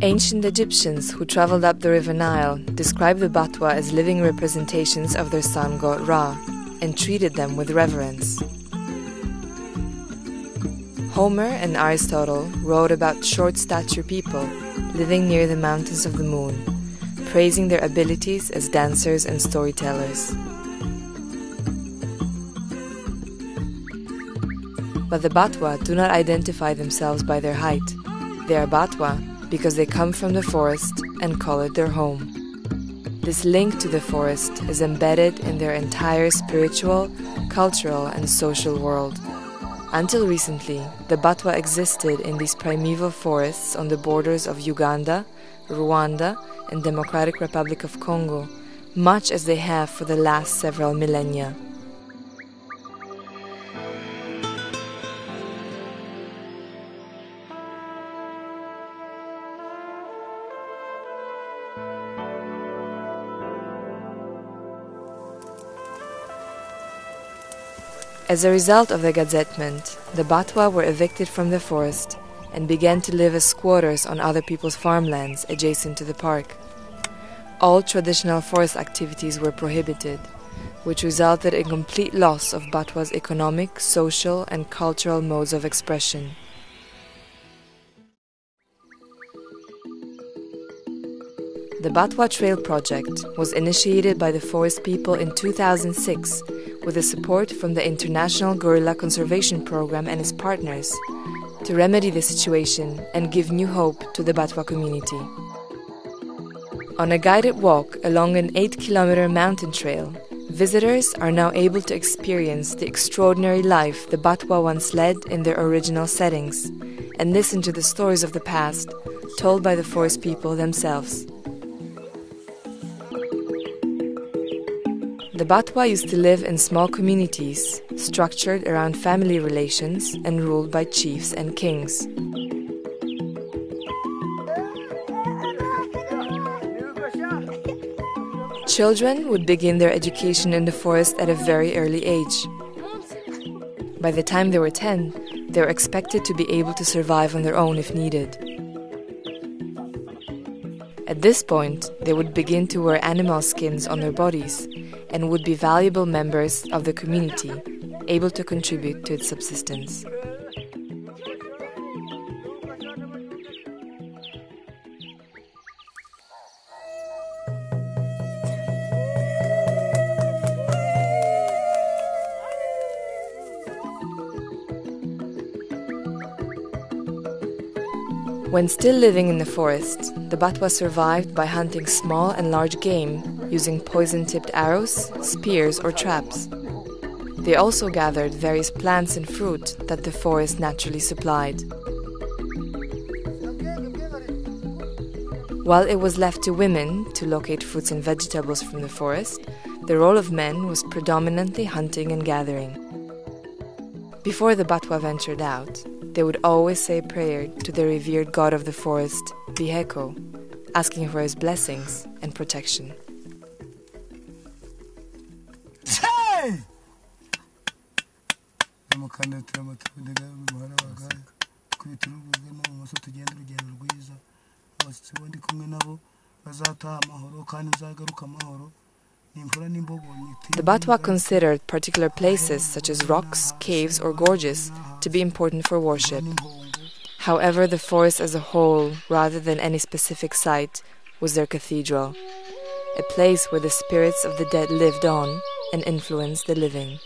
Ancient Egyptians who traveled up the river Nile described the Batwa as living representations of their sun god Ra and treated them with reverence. Homer and Aristotle wrote about short-stature people living near the mountains of the moon, praising their abilities as dancers and storytellers. But the Batwa do not identify themselves by their height. They are Batwa because they come from the forest and call it their home. This link to the forest is embedded in their entire spiritual, cultural, and social world. Until recently, the Batwa existed in these primeval forests on the borders of Uganda, Rwanda, and Democratic Republic of Congo, much as they have for the last several millennia. As a result of the gazettement, the Batwa were evicted from the forest and began to live as squatters on other people's farmlands adjacent to the park. All traditional forest activities were prohibited, which resulted in complete loss of Batwa's economic, social, and cultural modes of expression. The Batwa Trail project was initiated by the forest people in 2006 with the support from the International Gorilla Conservation Program and its partners to remedy the situation and give new hope to the Batwa community. On a guided walk along an 8-kilometer mountain trail, visitors are now able to experience the extraordinary life the Batwa once led in their original settings and listen to the stories of the past told by the forest people themselves. The Batwa used to live in small communities, structured around family relations and ruled by chiefs and kings. Children would begin their education in the forest at a very early age. By the time they were 10, they were expected to be able to survive on their own if needed. At this point, they would begin to wear animal skins on their bodies and would be valuable members of the community, able to contribute to its subsistence. When still living in the forest, the Batwa survived by hunting small and large game using poison-tipped arrows, spears, or traps. They also gathered various plants and fruit that the forest naturally supplied. While it was left to women to locate fruits and vegetables from the forest, the role of men was predominantly hunting and gathering. Before the Batwa ventured out, they would always say a prayer to the revered god of the forest, Biheko, asking for his blessings and protection. The Batwa considered particular places such as rocks, caves, or gorges to be important for worship. However, the forest as a whole, rather than any specific site, was their cathedral, a place where the spirits of the dead lived on and influenced the living.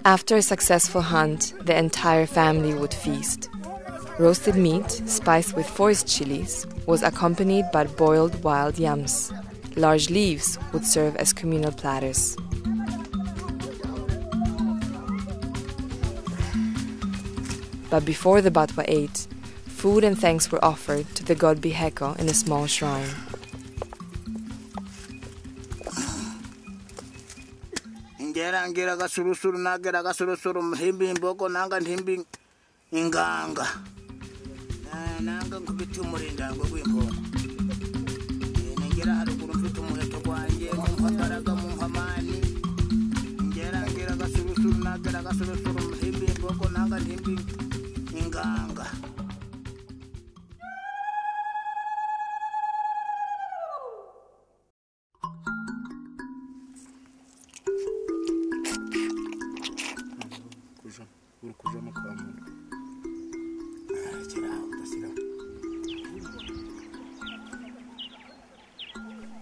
After a successful hunt, the entire family would feast. Roasted meat, spiced with forest chilies, was accompanied by boiled wild yams. Large leaves would serve as communal platters. But before the Batwa ate, food and thanks were offered to the god Biheko in a small shrine. Ngira gasurusuru nagera gasurusuru mhimbi mboko nanga ndimbi inganga nanga nkubiti umurinda ngo gwimbo ngira haruguru mfite umuheto kwanje mumpagaraga mumpamani ngira gasurusuru nagera gasurusuru mhimbi mboko nanga ndimbi inganga.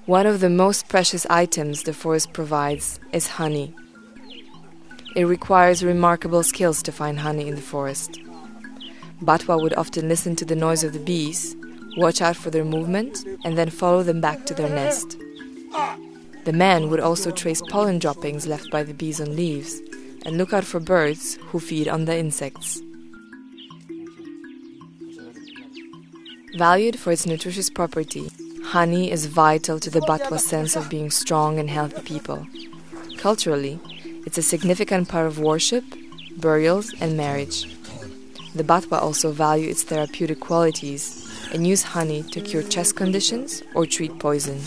One of the most precious items the forest provides is honey. It requires remarkable skills to find honey in the forest. Batwa would often listen to the noise of the bees, watch out for their movement, and then follow them back to their nest. The man would also trace pollen droppings left by the bees on leaves and look out for birds who feed on the insects. Valued for its nutritious property, honey is vital to the Batwa sense of being strong and healthy people. Culturally, it's a significant part of worship, burials, and marriage. The Batwa also value its therapeutic qualities and use honey to cure chest conditions or treat poison.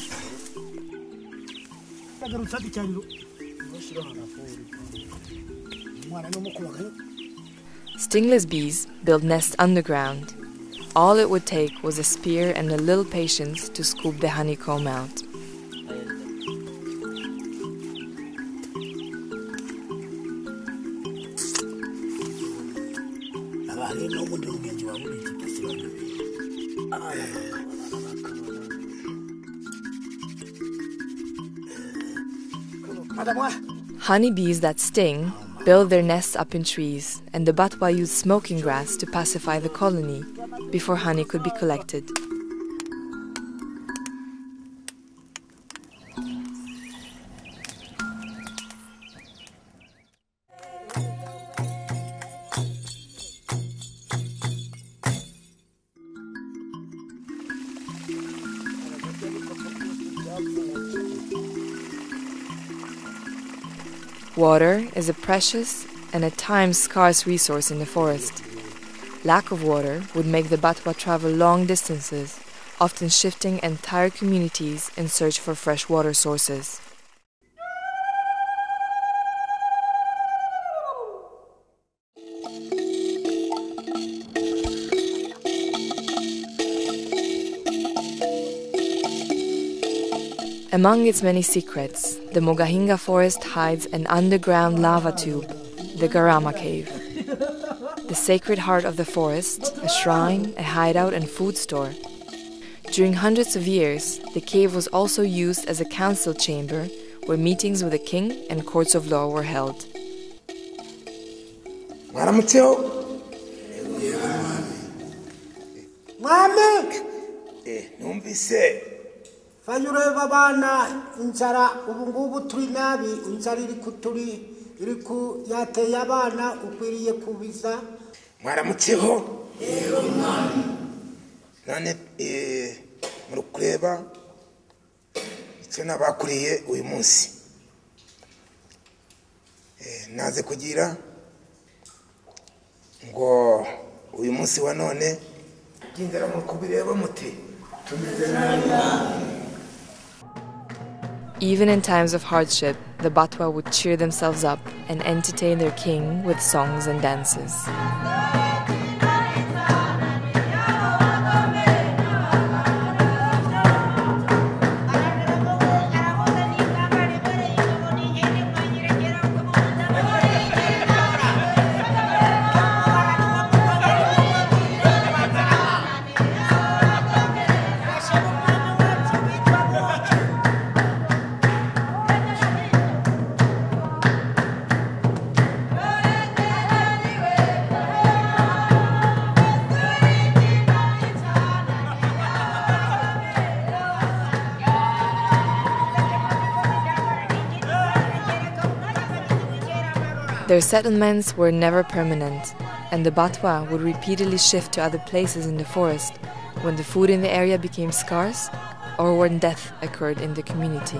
Stingless bees build nests underground. All it would take was a spear and a little patience to scoop the honeycomb out. Honeybees that sting build their nests up in trees, and the Batwa used smoking grass to pacify the colony before honey could be collected. Water is a precious and at times scarce resource in the forest. Lack of water would make the Batwa travel long distances, often shifting entire communities in search for fresh water sources. Among its many secrets, the Mogahinga forest hides an underground lava tube, the Garama Cave. The sacred heart of the forest, a shrine, a hideout and food store. During hundreds of years, the cave was also used as a council chamber where meetings with the king and courts of law were held. Fanyureva bana inzara ubungubu turi nabi inzara iri ku yateye abana ukwiriye kubiza mwaramutseho none murukureba icyo nabakuriye uyu munsi naze kugira ngo uyu munsi wa none gendera mu kubireba muti tumeze neza. Even in times of hardship, the Batwa would cheer themselves up and entertain their king with songs and dances. Their settlements were never permanent, and the Batwa would repeatedly shift to other places in the forest when the food in the area became scarce or when death occurred in the community.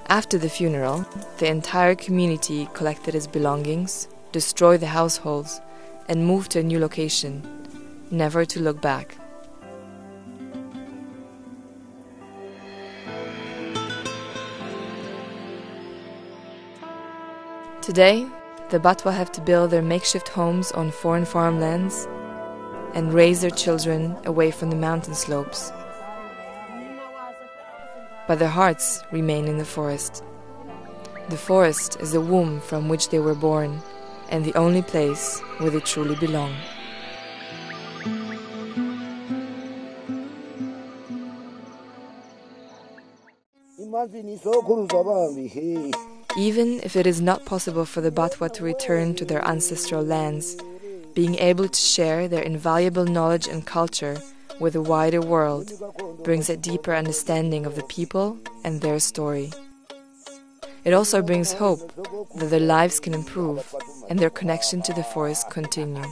After the funeral, the entire community collected its belongings, destroyed the households, and moved to a new location, never to look back. Today, the Batwa have to build their makeshift homes on foreign farmlands and raise their children away from the mountain slopes. But their hearts remain in the forest. The forest is the womb from which they were born and the only place where they truly belong. Even if it is not possible for the Batwa to return to their ancestral lands, being able to share their invaluable knowledge and culture with the wider world brings a deeper understanding of the people and their story. It also brings hope that their lives can improve and their connection to the forest continue.